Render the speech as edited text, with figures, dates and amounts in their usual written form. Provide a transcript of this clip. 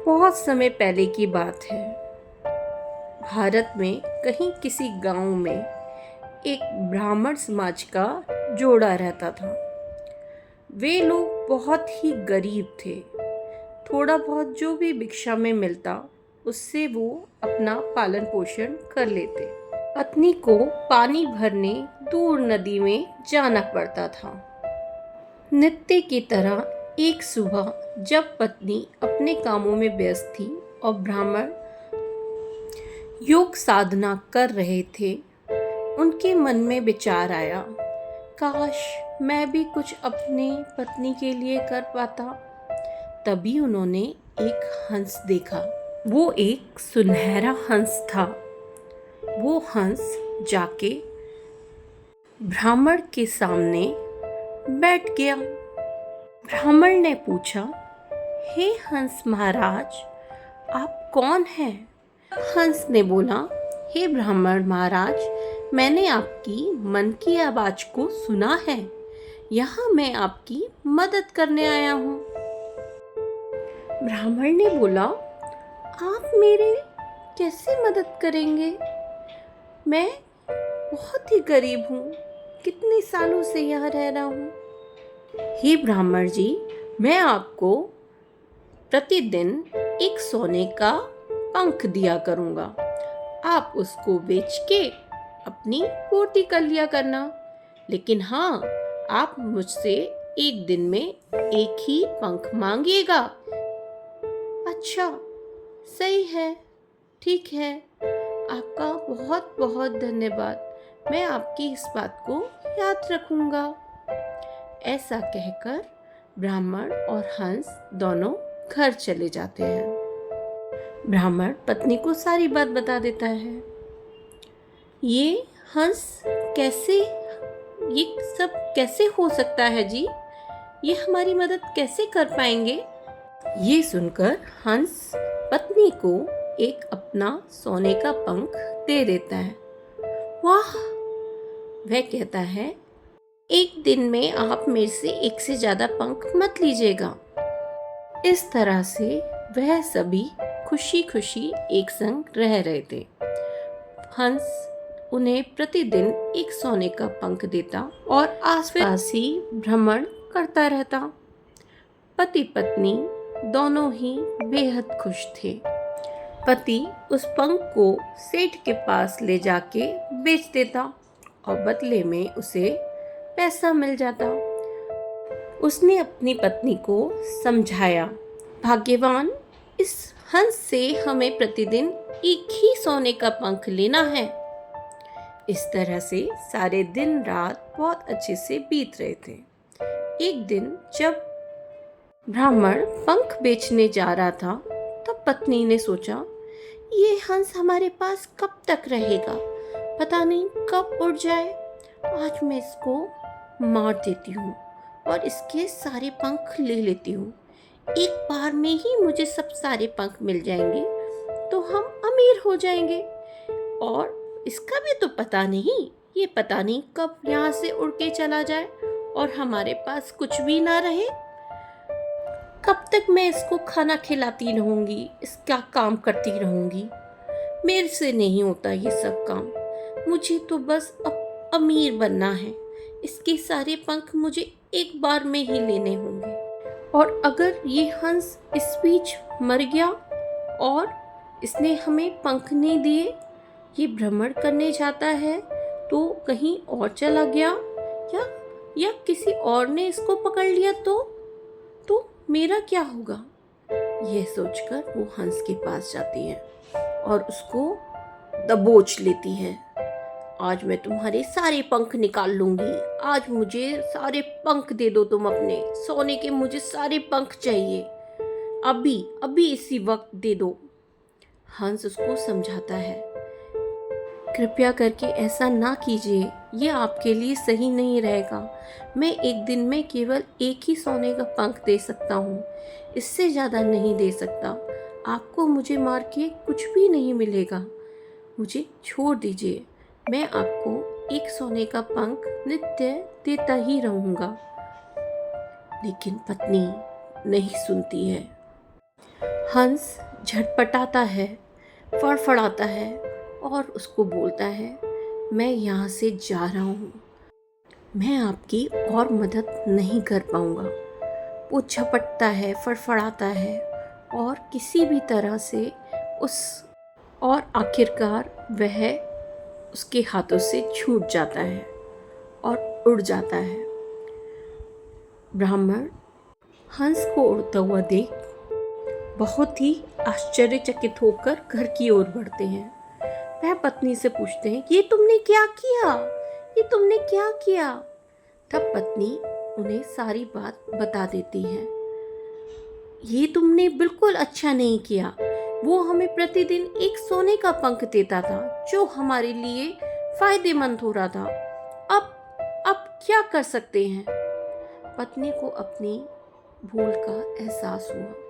बहुत समय पहले की बात है। भारत में कहीं किसी गांव में एक ब्राह्मण समाज का जोड़ा रहता था। वे लोग बहुत ही गरीब थे। थोड़ा बहुत जो भी भिक्षा में मिलता उससे वो अपना पालन पोषण कर लेते। पत्नी को पानी भरने दूर नदी में जाना पड़ता था। नित्य की तरह एक सुबह जब पत्नी अपने कामों में व्यस्त थी और ब्राह्मण योग साधना कर रहे थे, उनके मन में विचार आया, काश मैं भी कुछ अपनी पत्नी के लिए कर पाता। तभी उन्होंने एक हंस देखा। वो एक सुनहरा हंस था। वो हंस जाके ब्राह्मण के सामने बैठ गया। ब्राह्मण ने पूछा, हे हंस महाराज, आप कौन हैं? हंस ने बोला, हे ब्राह्मण महाराज, मैंने आपकी मन की आवाज को सुना है। यहाँ मैं आपकी मदद करने आया हूँ। ब्राह्मण ने बोला, आप मेरे कैसे मदद करेंगे? मैं बहुत ही गरीब हूँ, कितने सालों से यहाँ रह रहा हूँ। हे ब्राह्मण जी, मैं आपको प्रतिदिन एक सोने का पंख दिया करूँगा। आप उसको बेच के अपनी पूर्ति कर लिया करना। लेकिन हाँ, आप मुझसे एक दिन में एक ही पंख मांगिएगा। अच्छा, सही है, ठीक है, आपका बहुत बहुत धन्यवाद। मैं आपकी इस बात को याद रखूंगा। ऐसा कहकर ब्राह्मण और हंस दोनों घर चले जाते हैं। ब्राह्मण पत्नी को सारी बात बता देता है। ये हंस ये सब कैसे हो सकता है जी? ये हमारी मदद कैसे कर पाएंगे? ये सुनकर हंस पत्नी को एक अपना सोने का पंख दे देता है। वाह! वह कहता है, एक दिन में आप मेरे से एक से ज्यादा पंख मत लीजिएगा। इस तरह से वह सभी खुशी खुशी एक संग रह रहे थे। हंस उन्हें प्रतिदिन एक सोने का पंख देता और आसपास ही भ्रमण करता रहता। पति पत्नी दोनों ही बेहद खुश थे। पति उस पंख को सेठ के पास ले जाके बेच देता और बदले में उसे पैसा मिल जाता। उसने अपनी पत्नी को समझाया, भाग्यवान, इस हंस से हमें प्रतिदिन एक ही सोने का पंख लेना है। इस तरह से सारे दिन रात बहुत अच्छे से बीत रहे थे। एक दिन जब ब्राह्मण पंख बेचने जा रहा था, तब पत्नी ने सोचा, ये हंस हमारे पास कब तक रहेगा? पता नहीं कब उड़ जाए। आज मैं इसको मार देती हूँ और इसके सारे पंख ले लेती हूँ। एक बार में ही मुझे सब सारे पंख मिल जाएंगे तो हम अमीर हो जाएंगे। और इसका भी तो पता नहीं, ये पता नहीं कब यहाँ से उड़ के चला जाए और हमारे पास कुछ भी ना रहे। कब तक मैं इसको खाना खिलाती रहूंगी, इसका काम करती रहूंगी। मेरे से नहीं होता ये सब काम। मुझे तो बस अब अमीर बनना है। इसके सारे पंख मुझे एक बार में ही लेने होंगे। और अगर ये हंस इस बीच मर गया और इसने हमें पंख नहीं दिए, ये भ्रमण करने जाता है तो कहीं और चला गया या किसी और ने इसको पकड़ लिया तो मेरा क्या होगा? यह सोचकर वो हंस के पास जाती है और उसको दबोच लेती है। आज मैं तुम्हारे सारे पंख निकाल लूंगी। आज मुझे सारे पंख दे दो, तुम अपने सोने के मुझे सारे पंख चाहिए। अभी इसी वक्त दे दो। हंस उसको समझाता है, कृपया करके ऐसा ना कीजिए, ये आपके लिए सही नहीं रहेगा। मैं एक दिन में केवल एक ही सोने का पंख दे सकता हूँ, इससे ज़्यादा नहीं दे सकता। आपको मुझे मार के कुछ भी नहीं मिलेगा। मुझे छोड़ दीजिए, मैं आपको एक सोने का पंख नित्य देता ही रहूंगा। लेकिन पत्नी नहीं सुनती है। हंस झटपटाता है, फड़फड़ाता है और उसको बोलता है, मैं यहाँ से जा रहा हूँ, मैं आपकी और मदद नहीं कर पाऊँगा। वो झपटता है, फड़फड़ाता है और किसी भी तरह से उस और आखिरकार वह उसके हाथों से छूट जाता है और उड़ जाता है। ब्राह्मण हंस को उड़ता हुआ देख बहुत ही आश्चर्यचकित होकर घर की ओर बढ़ते हैं। वह पत्नी से पूछते हैं, ये तुमने क्या किया, ये तुमने क्या किया? तब पत्नी उन्हें सारी बात बता देती है। ये तुमने बिल्कुल अच्छा नहीं किया। वो हमें प्रतिदिन एक सोने का पंख देता था जो हमारे लिए फायदेमंद हो रहा था। अब क्या कर सकते हैं? पत्नी को अपनी भूल का एहसास हुआ।